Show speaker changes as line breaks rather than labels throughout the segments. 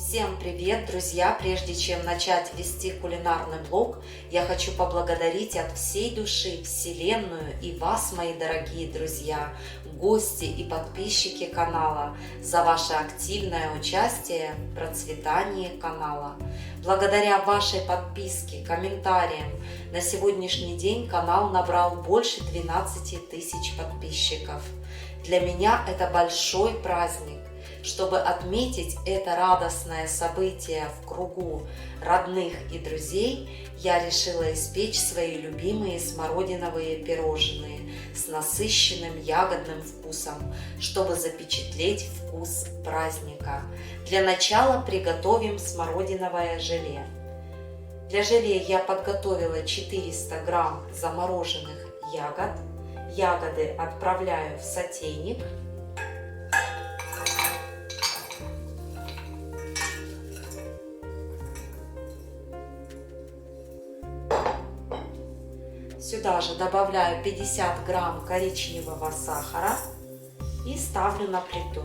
Всем привет, друзья! Прежде чем начать вести кулинарный блог, я хочу поблагодарить от всей души Вселенную и вас, мои дорогие друзья, гости и подписчики канала, за ваше активное участие в процветании канала. Благодаря вашей подписке, комментариям, на сегодняшний день канал набрал больше 12 тысяч подписчиков. Для меня это большой праздник. Чтобы отметить это радостное событие в кругу родных и друзей, я решила испечь свои любимые смородиновые пирожные с насыщенным ягодным вкусом, чтобы запечатлеть вкус праздника. Для начала приготовим смородиновое желе. Для желе я подготовила 400 грамм замороженных ягод. Ягоды отправляю в сотейник. Сюда же добавляю 50 грамм коричневого сахара и ставлю на плиту.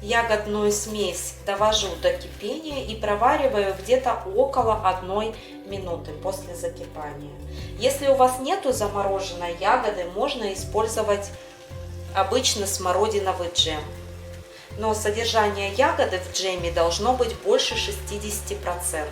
Ягодную смесь довожу до кипения и провариваю где-то около 1 минуты после закипания. Если у вас нету замороженной ягоды, можно использовать обычный смородиновый джем. Но содержание ягоды в джеме должно быть больше 60%.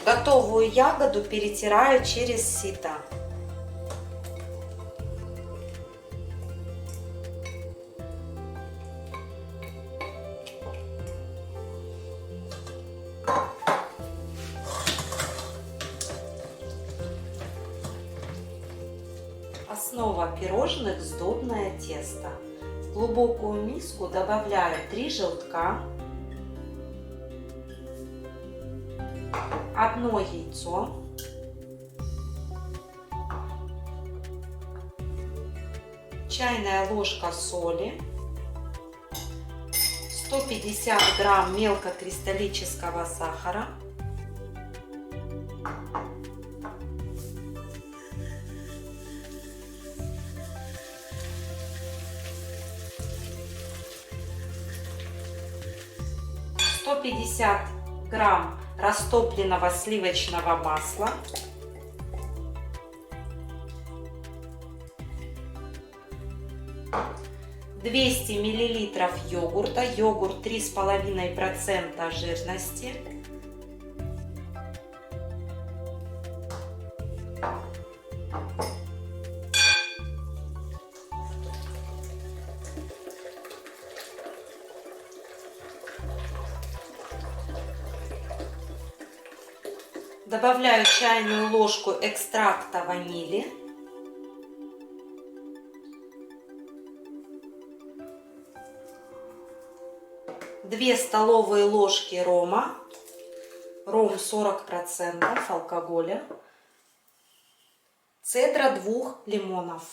Готовую ягоду перетираю через сито. Основа пирожных – сдобное тесто. В глубокую миску добавляю 3 желтка, 1 яйцо, чайная ложка соли, 150 грамм мелкокристаллического сахара, грамм растопленного сливочного масла, 200 миллилитров йогурта, йогурт 3,5% жирности, добавляю чайную ложку экстракта ванили, две столовые ложки рома, ром 40% алкоголя, цедра 2 лимонов.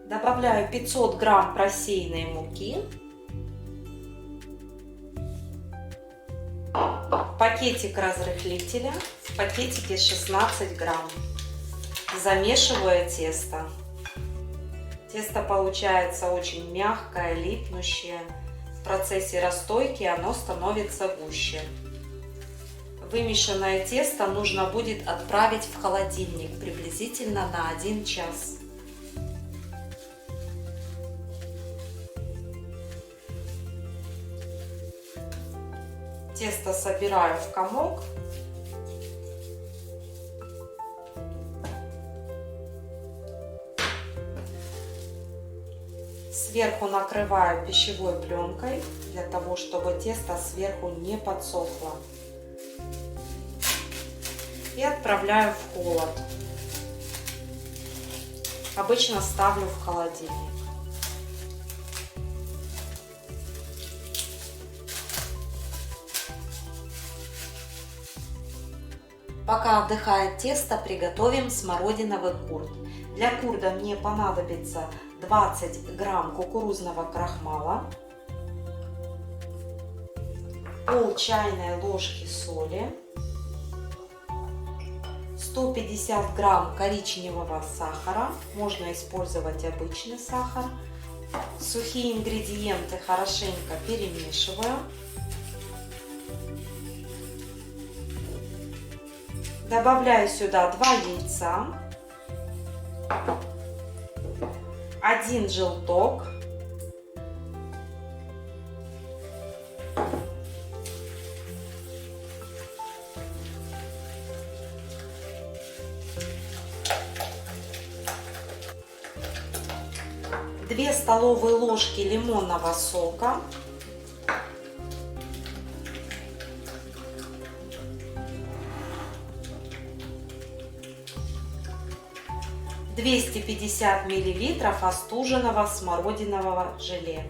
Добавляю 500 грамм просеянной муки, пакетик разрыхлителя, в пакетике 16 грамм. Замешиваю тесто. Тесто получается очень мягкое, липнущее. В процессе расстойки оно становится гуще. Вымешанное тесто нужно будет отправить в холодильник приблизительно на 1 час. Тесто собираю в комок. Сверху накрываю пищевой пленкой, для того, чтобы тесто сверху не подсохло. И отправляю в холод. Обычно ставлю в холодильник. Пока отдыхает тесто, приготовим смородиновый курд. Для курда мне понадобится 20 грамм кукурузного крахмала, пол чайной ложки соли, 150 грамм коричневого сахара, можно использовать обычный сахар. Сухие ингредиенты хорошенько перемешиваю. Добавляю сюда 2 яйца, 1 желток, две столовые ложки лимонного сока, 250 миллилитров остуженного смородинового желе.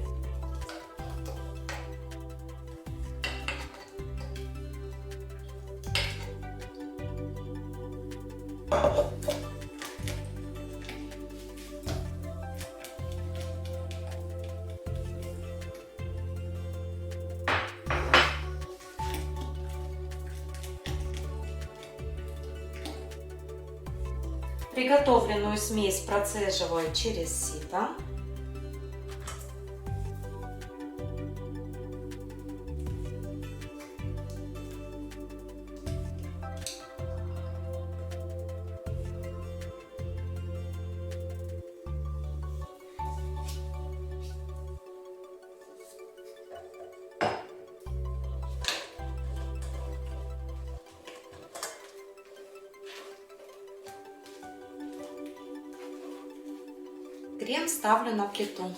Приготовленную смесь процеживаю через сито. Крем ставлю на плиту.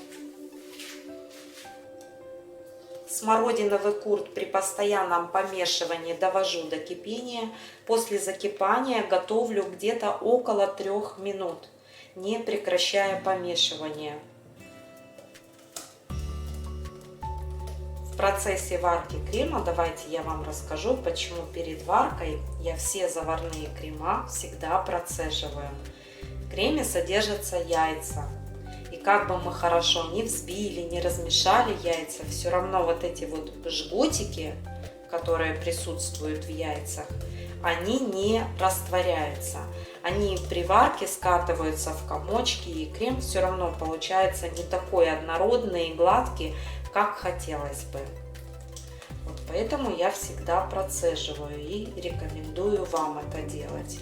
Смородиновый курд при постоянном помешивании довожу до кипения. После закипания готовлю где-то около 3 минут, не прекращая помешивание. В процессе варки крема давайте я вам расскажу, почему перед варкой я все заварные крема всегда процеживаю. В креме содержатся яйца. И как бы мы хорошо не взбили, не размешали яйца, все равно вот эти вот жгутики, которые присутствуют в яйцах, они не растворяются. Они при варке скатываются в комочки, и крем все равно получается не такой однородный и гладкий, как хотелось бы. Вот поэтому я всегда процеживаю и рекомендую вам это делать.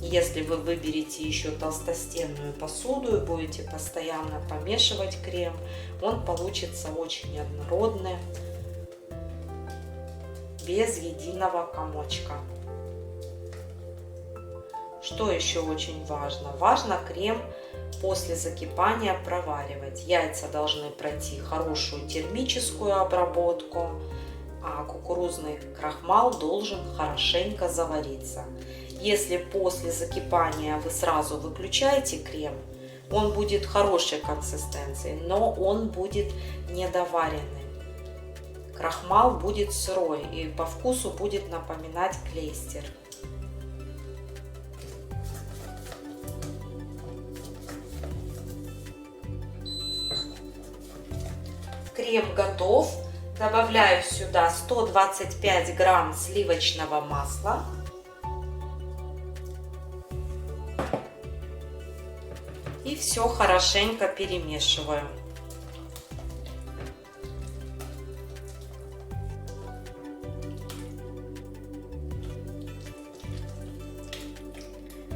Если вы выберете еще толстостенную посуду и будете постоянно помешивать крем, он получится очень однородный, без единого комочка. Что еще очень важно? Важно крем после закипания проваривать. Яйца должны пройти хорошую термическую обработку, а кукурузный крахмал должен хорошенько завариться. Если после закипания вы сразу выключаете крем, он будет хорошей консистенции, но он будет недоваренный. Крахмал будет сырой и по вкусу будет напоминать клейстер. Крем готов. Добавляю сюда 125 грамм сливочного масла. И все хорошенько перемешиваю.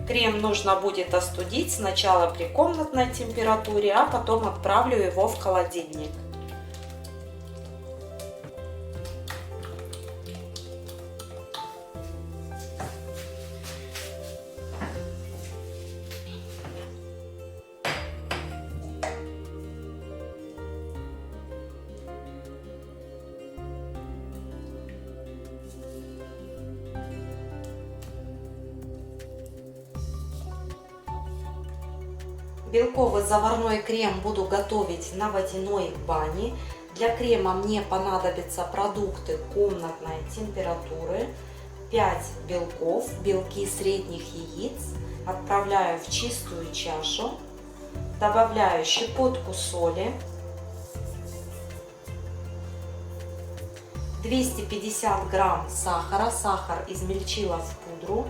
Крем нужно будет остудить сначала при комнатной температуре, а потом отправлю его в холодильник. Белковый заварной крем буду готовить на водяной бане. Для крема мне понадобятся продукты комнатной температуры. 5 белков, белки средних яиц отправляю в чистую чашу, добавляю щепотку соли, 250 грамм сахара, сахар измельчила в пудру,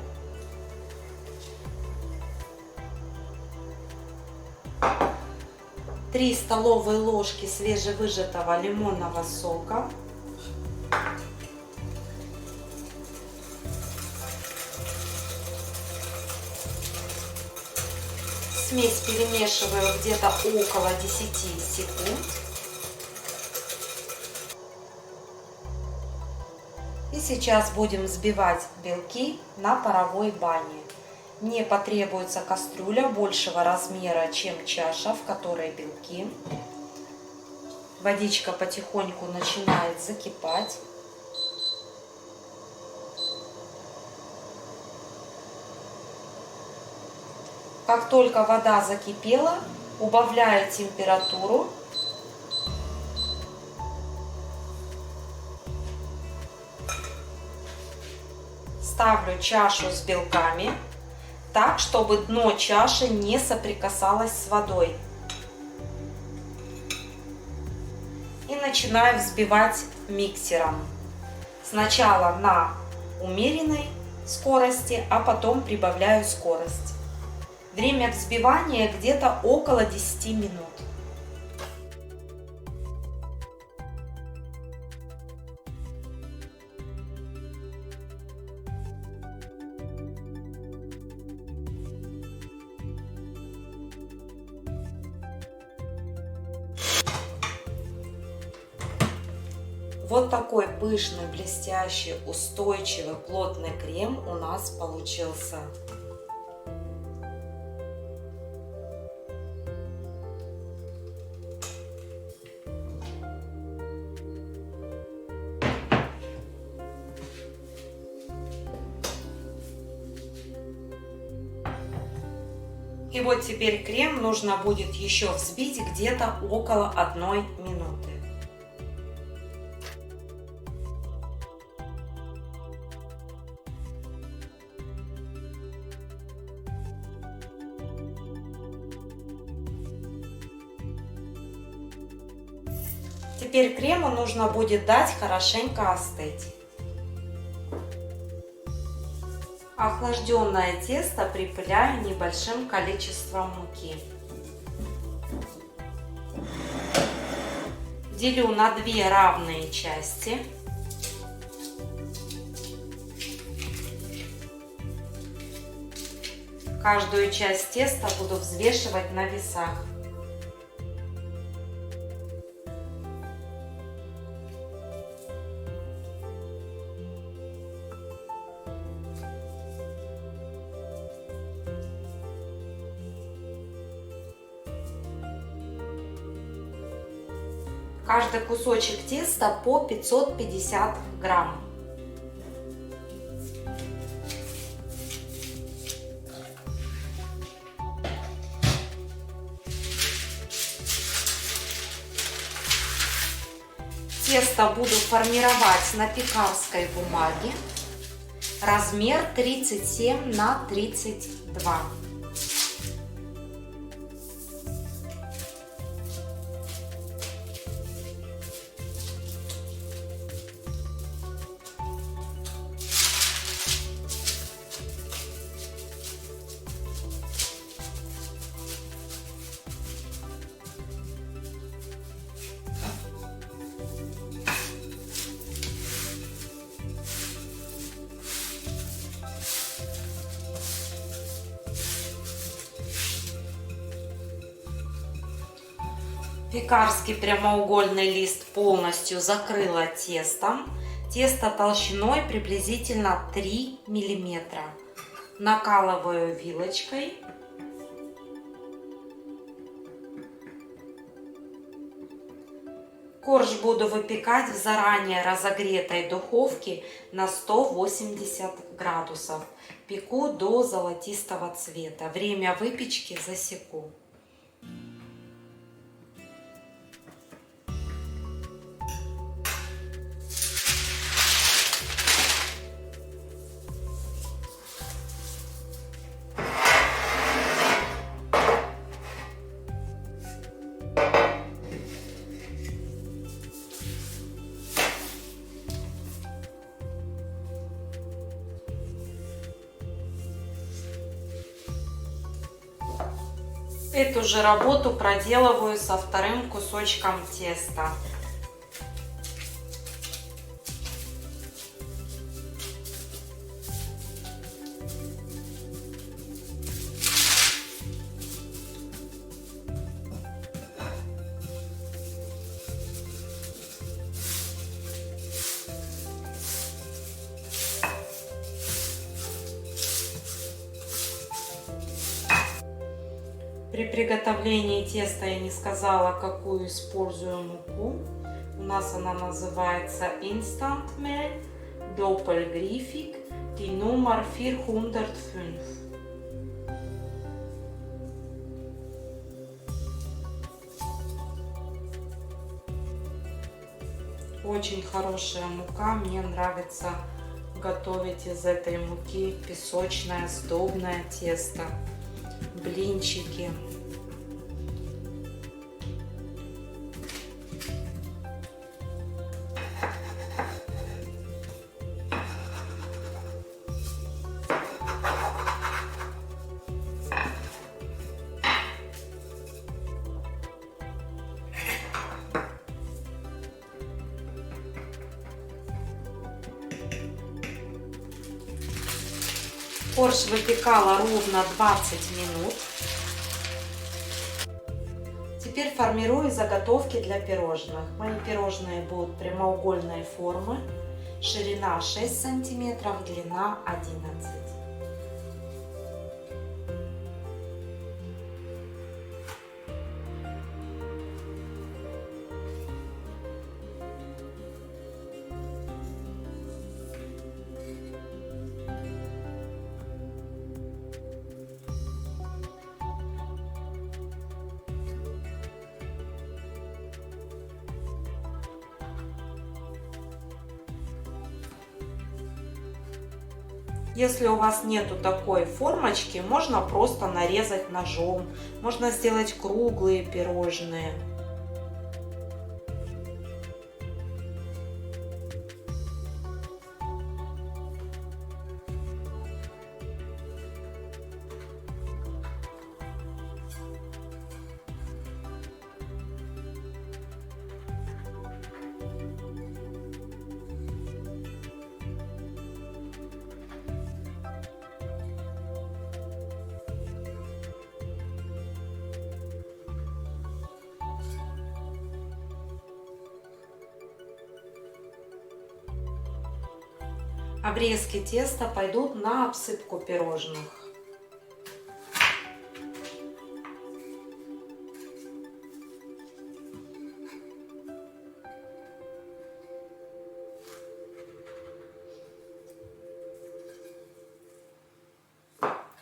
3 столовые ложки свежевыжатого лимонного сока, смесь перемешиваю где-то около 10 секунд. И сейчас будем взбивать белки на паровой бане. Мне потребуется кастрюля большего размера, чем чаша, в которой белки. Водичка потихоньку начинает закипать. Как только вода закипела, убавляю температуру. Ставлю чашу с белками так, чтобы дно чаши не соприкасалось с водой. И начинаю взбивать миксером. Сначала на умеренной скорости, а потом прибавляю скорость. Время взбивания где-то около 10 минут. Вот такой пышный, блестящий, устойчивый, плотный крем у нас получился. И вот теперь крем нужно будет еще взбить где-то около 1 минуты. Теперь крему нужно будет дать хорошенько остыть. Охлажденное тесто припыляю небольшим количеством муки. Делю на 2 равные части. Каждую часть теста буду взвешивать на весах. Каждый кусочек теста по 550 грамм. Тесто буду формировать на пекарской бумаге. Размер 37 на 32. Пекарский прямоугольный лист полностью закрыла тестом. Тесто толщиной приблизительно 3 мм. Накалываю вилочкой. Корж буду выпекать в заранее разогретой духовке на 180 градусов. Пеку до золотистого цвета. Время выпечки засеку. Эту же работу проделываю со вторым кусочком теста. При приготовлении теста я не сказала, какую использую муку. У нас она называется Instant Mehl Doppelgriffig, die Nummer 405. Очень хорошая мука, мне нравится готовить из этой муки песочное сдобное тесто, блинчики. Корж выпекала ровно 20 минут. Теперь формирую заготовки для пирожных. Мои пирожные будут прямоугольной формы, ширина 6 сантиметров, длина 11. Если у вас нету такой формочки, можно просто нарезать ножом, можно сделать круглые пирожные. Обрезки теста пойдут на обсыпку пирожных.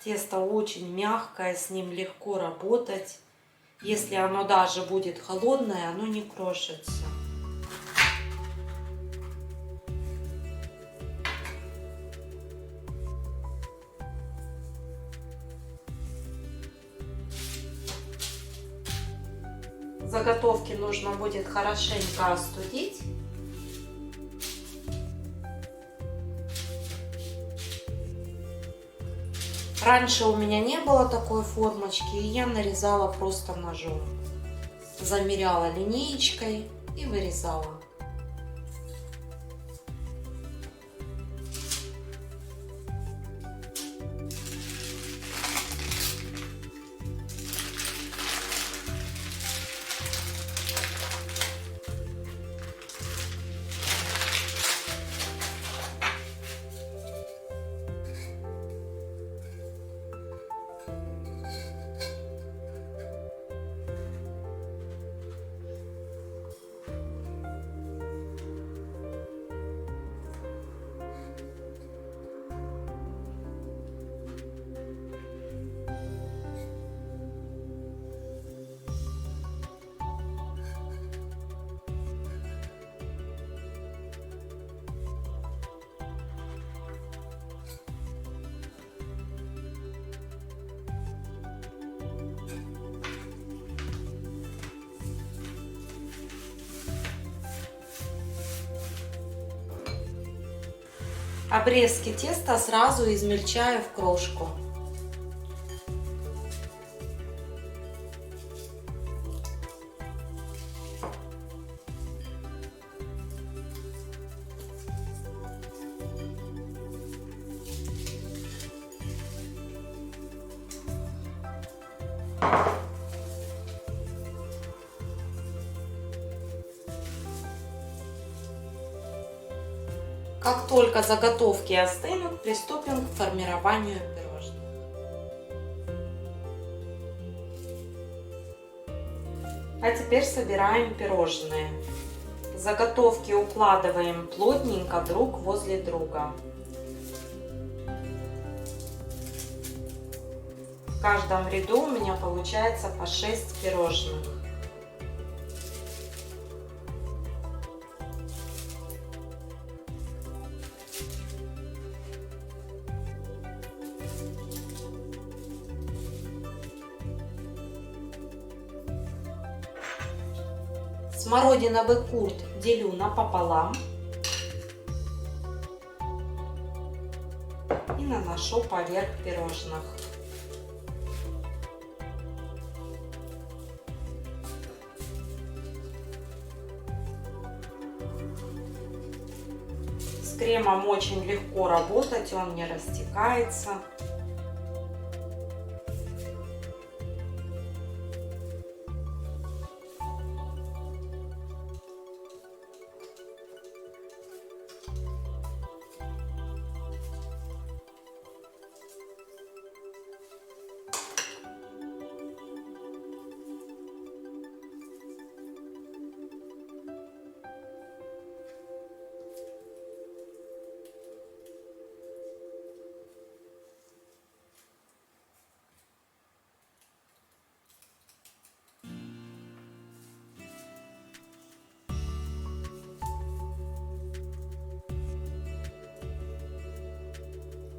Тесто очень мягкое, с ним легко работать. Если оно даже будет холодное, оно не крошится. Заготовки нужно будет хорошенько остудить. Раньше у меня не было такой формочки, и я нарезала просто ножом. Замеряла линеечкой и вырезала. Обрезки теста сразу измельчаю в крошку. Как только заготовки остынут, приступим к формированию пирожных. А теперь собираем пирожные. Заготовки укладываем плотненько друг возле друга. В каждом ряду у меня получается по 6 пирожных. Смородиновый курт делю напополам и наношу поверх пирожных. С кремом очень легко работать, он не растекается.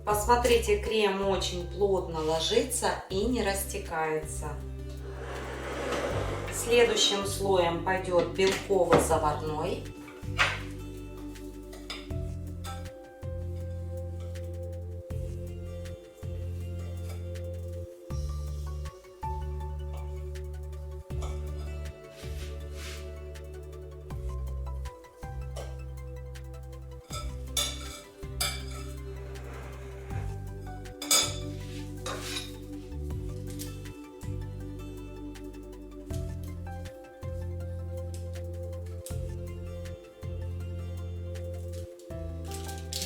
Посмотрите, крем очень плотно ложится и не растекается. Следующим слоем пойдет белково-заварной.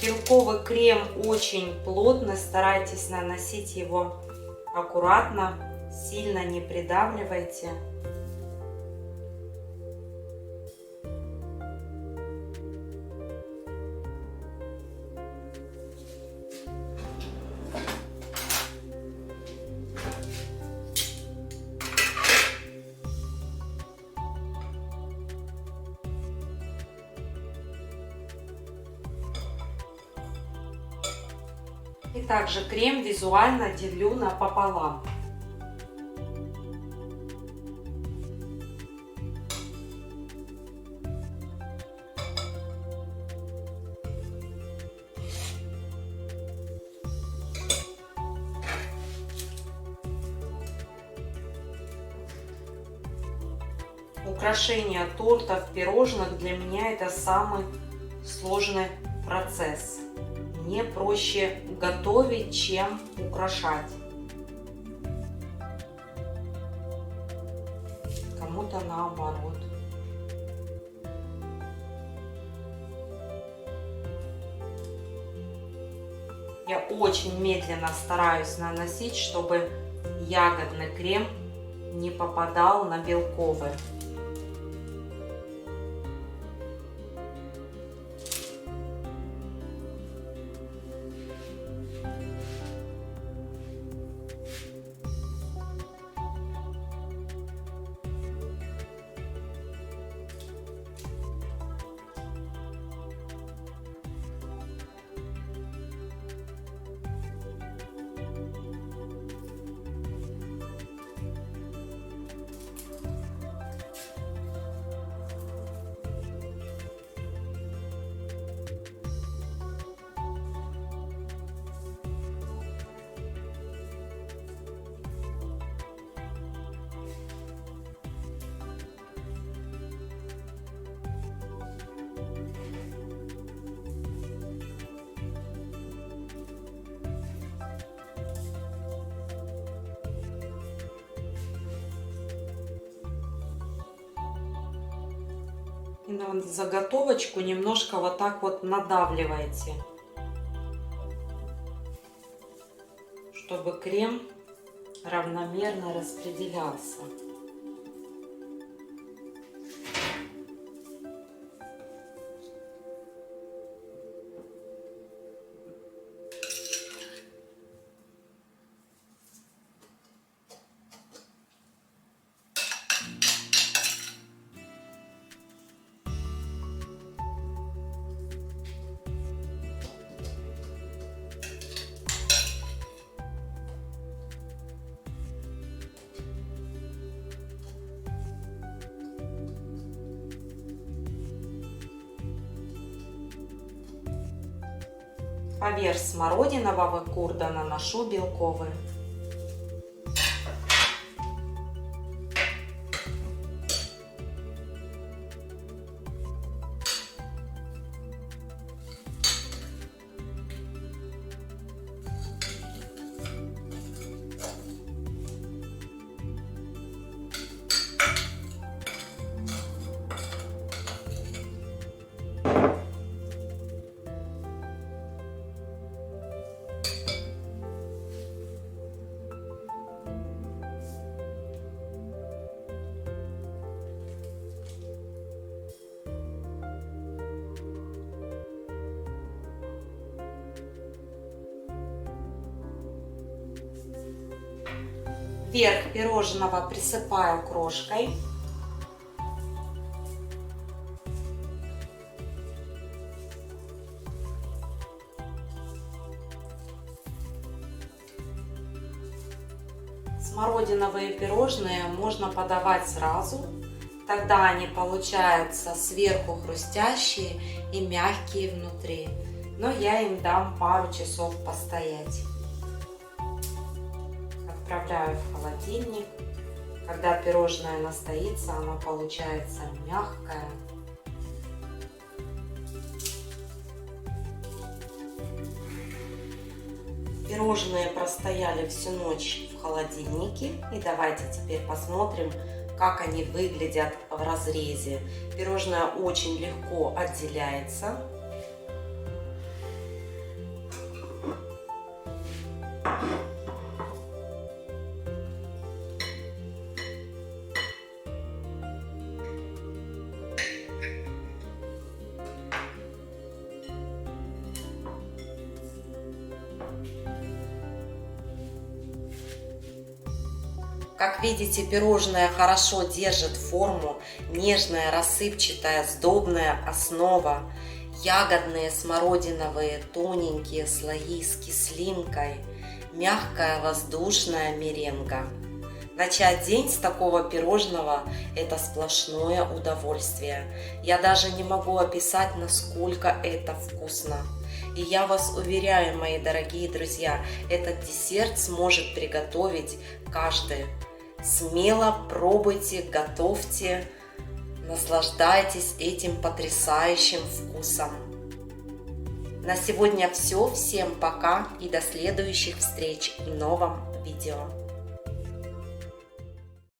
Белковый крем очень плотный, старайтесь наносить его аккуратно, сильно не придавливайте. И также крем визуально делю напополам. Украшение тортов, пирожных для меня это самый сложный процесс. Мне проще готовить, чем украшать. Кому-то наоборот. Я очень медленно стараюсь наносить, чтобы ягодный крем не попадал на белковый. И на заготовочку немножко вот так вот надавливаете, чтобы крем равномерно распределялся. Поверх смородинового курда наношу белковый. Верх пирожного присыпаю крошкой. Смородиновые пирожные можно подавать сразу, тогда они получаются сверху хрустящие и мягкие внутри. Но я им дам пару часов постоять. Отправляю в холодильник. Когда пирожное настоится, оно получается мягкое. Пирожные простояли всю ночь в холодильнике. И давайте теперь посмотрим, как они выглядят в разрезе. Пирожное очень легко отделяется. Как видите, пирожное хорошо держит форму, нежная, рассыпчатая, сдобная основа, ягодные, смородиновые, тоненькие слои с кислинкой, мягкая воздушная меренга. Начать день с такого пирожного – это сплошное удовольствие. Я даже не могу описать, насколько это вкусно. И я вас уверяю, мои дорогие друзья, этот десерт сможет приготовить каждый. Смело пробуйте, готовьте, наслаждайтесь этим потрясающим вкусом. На сегодня все. Всем пока и до следующих встреч в новом видео.